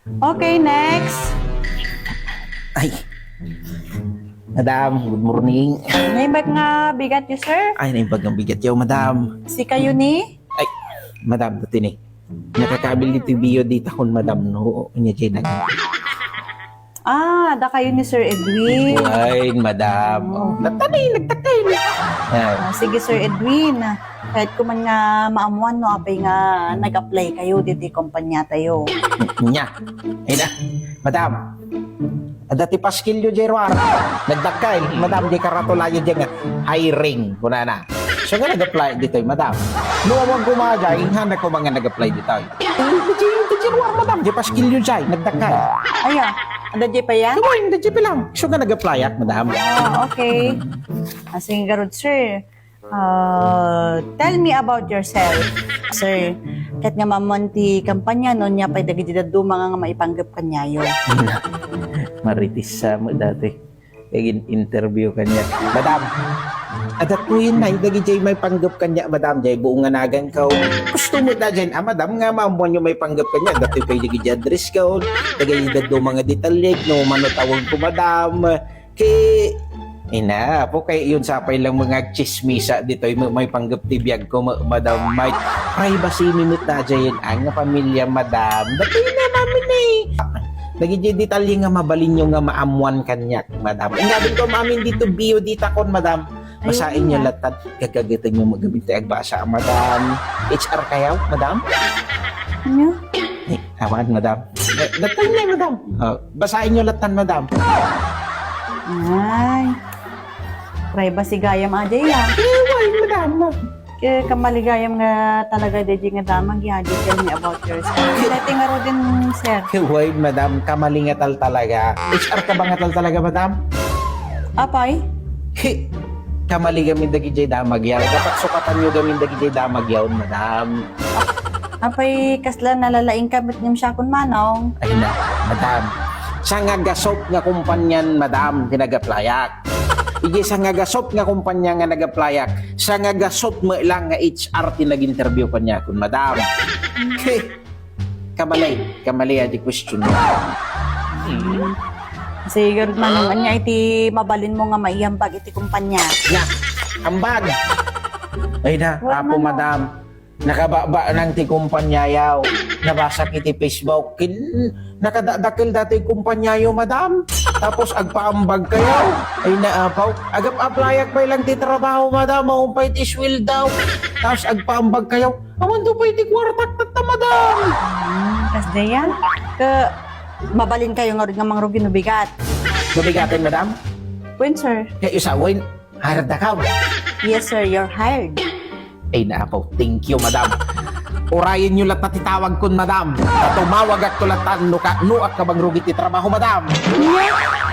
Okay, next. Ay, madam, good morning. May bag nga bigat you, sir? Ay, naibag ng bigat yaw, madam. Si kayo ni? Ay, madam, dati ni. Nakakabil dito biyo dito kon madam, no? Unya dyan na. Da kayo ni Sir Edwin. Ay, madam. Oh, nagtakay. Ay, Sige, Sir Edwin. Kahit ko man nga maamuan, no, apay nga nag-apply kayo dito kumpanya tayo. nya. Ay na, madam. Dati paskilyo Jerwar. Nagdakay, madam, di karatulayo dyan nga. Hiring, kuna na. So nga nag-apply dito, madam. Luwag kumaga, inghan ko mga nag-apply dito. Di Jerwar, madam, di paskilyo siya, nagdakay. Aya, ada di pa yan? Tumoy, hindi pa lang. So nga nag-apply at, madam. Okay. Sige, garod, sir. Tell me about yourself, sir. Kahit nga mamonti kampanya, no, niya pa'y dagididad mga nga maipanggap kanyayo. Maritis sa mo dati. Kaya interview kanya. Madam, adat ko yun na, dagi jay may panggap kanya, madam, jay buong nganagan ka. Gusto mo na dyan, madam, nga maamuan nyo may panggap kanya. Dati kayo dagi jay address ka, dagi do mga detalyek, no, manutawag ko, madam. Kaya, ina, po kay yun sapay lang mga chismisa dito, may panggap tibiyag ko, madam, may privacy minute na dyan, ang pamilya, madam. Dati na namin eh. Nagiging detalye nga mabalin nyo nga maamuan kanyak, madam. Ang gabi ko mamin dito, bio dita kon, madam. Basahin nyo latad, gagagatan nyo magamit tayo basa, madam. HR kayaw, madam? Ano? Eh, awan, madam. Latad na, madam. Basahin nyo latan, madam. Ay. Privacy gayam aja yan. Ewan, madam. Kaya kamaligayam nga talaga di nga damang yadi tell me about yourself. Letting nga ro din, sir. Ewan, madam. Kamalingatal talaga. HR ka ba ngatal talaga, madam? Apay? Kamali gamin dagi jay damag yaw. Dapat sukatan nyo gamin dagi jay damag yaw, madam. Apay kasla nalalaing kabit ng syakon manong. Ay na, madam. Sa nga gasop nga kumpanyan, madam, pinagaplayak. Igi sa nga gasop nga kumpanya nga nagaplayak. Sa nga gasop mo lang nga HR tinag-interview pa niya kun, madam. Kamali di question niya. Sige, manong anya iti mabalin mo nga maiyambag iti kumpanya. Nya, ambag. Ay na, Wala apo na, no. madam. Nakababa ng ti kumpanya yaw. Nabasa kiti Facebook. Nakadakil dati kumpanya yaw, madam. Tapos agpaambag kayo. Ay naapaw. Agap-aplayak pa lang ti trabaho, madam. Maumpay ti swil daw. Tapos agpaambag kayo. Awan to pa iti kwartak tata, madam. Kas dayan. Mabalin kayo nga rin nga mga rugin bigat. Mabigatin, madam. When, sir? Kaya usawin. Harad na ka. Yes, sir. You're hired. Ay naapaw. Thank you, madam. Urayin nyo lahat na titawag kun, madam. Tumawag at tulatan nuak ka bang rugit ti trabaho, madam.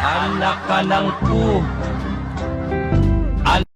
Anak ka ng pu.